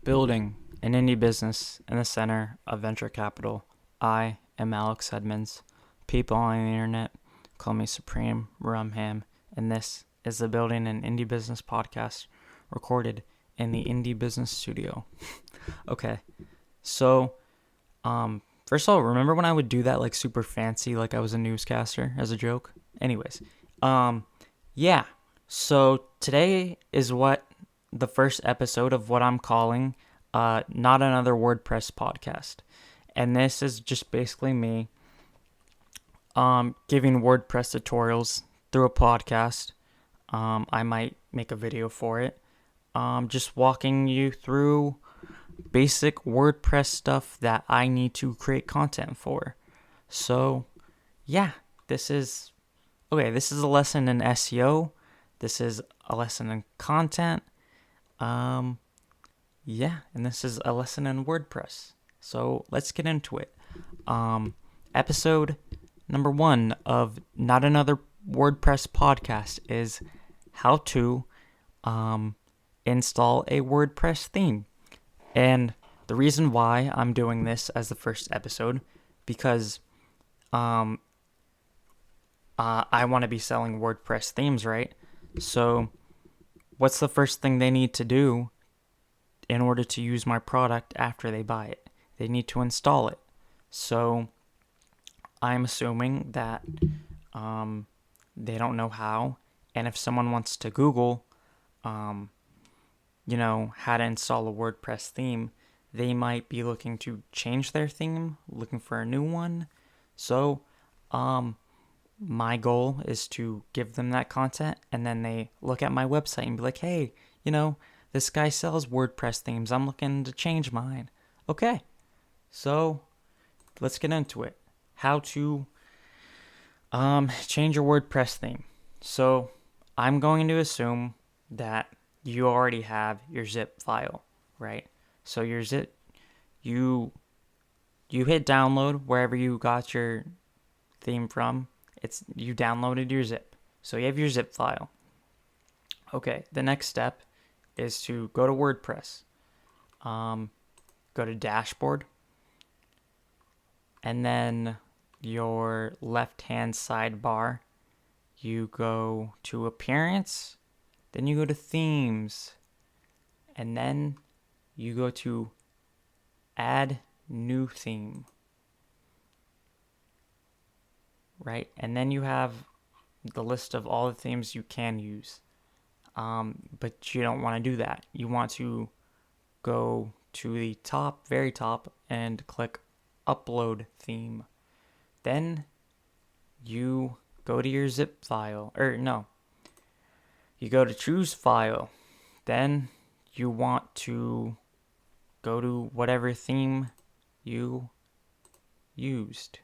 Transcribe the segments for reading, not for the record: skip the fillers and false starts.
Building an indie business in the center of venture capital. I am Alex Edmonds. People on the internet call me Supreme Rumham, and this is the Building an Indie Business podcast recorded in the Indie Business Studio. Okay, so first of all, remember when I would do that like super fancy, like I was a newscaster as a joke? Anyways, yeah. So today is the first episode of what I'm calling Not Another WordPress Podcast. And this is just basically me giving WordPress tutorials through a podcast. I might make a video for it. Just walking you through basic WordPress stuff that I need to create content for. So, yeah, this is a lesson in SEO. This is a lesson in content. And this is a lesson in WordPress. So let's get into it. Episode number 1 of Not Another WordPress Podcast is how to install a WordPress theme. And the reason why I'm doing this as the first episode, because I want to be selling WordPress themes, right? So what's the first thing they need to do in order to use my product after they buy it? They need to install it. So I'm assuming that they don't know how. And if someone wants to Google, how to install a WordPress theme, they might be looking to change their theme, looking for a new one. So my goal is to give them that content, and then they look at my website and be like, hey, this guy sells WordPress themes. I'm looking to change mine. Okay, so let's get into it. How to change your WordPress theme. So I'm going to assume that you already have your zip file, right? So your zip, you hit download wherever you got your theme from. You downloaded your zip. So you have your zip file. Okay, the next step is to go to WordPress. Go to dashboard. And then your left-hand sidebar, you go to appearance. Then you go to themes. And then you go to add new theme. Right? And then you have the list of all the themes you can use. But you don't want to do that. You want to go to the top, very top, and click upload theme. Then you go to your zip file. You go to choose file. Then you want to go to whatever theme you used.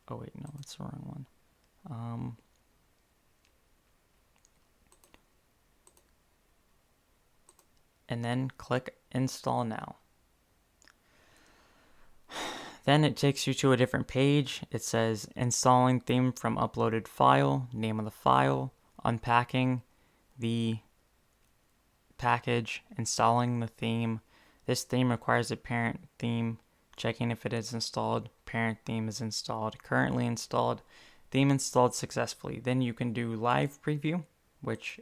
Oh wait, no, that's the wrong one. And then click install now. Then it takes you to a different page. It says installing theme from uploaded file, name of the file, unpacking the package, installing the theme. This theme requires a parent theme, checking if it is installed. Parent theme is installed, currently installed, theme installed successfully. Then you can do live preview, which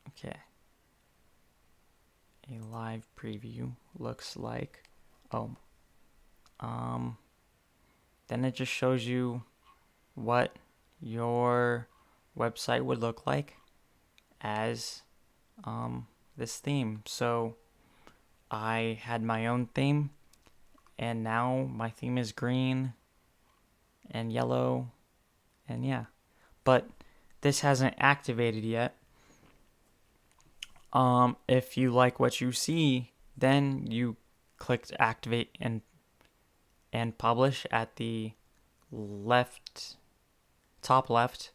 okay. A live preview looks like, then it just shows you what your website would look like as this theme. So I had my own theme, and now my theme is green and yellow, and yeah. But this hasn't activated yet. If you like what you see, then you click to activate and publish at the top left,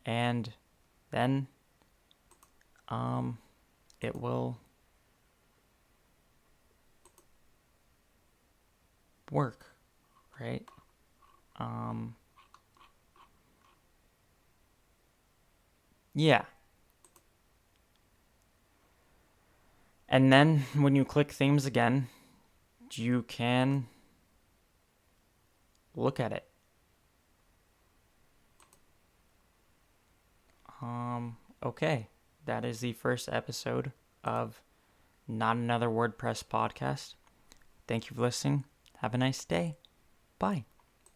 and then it will work, right? Yeah. And then when you click themes again, you can look at it. Okay, that is the first episode of Not Another WordPress Podcast. Thank you for listening. Have a nice day. Bye.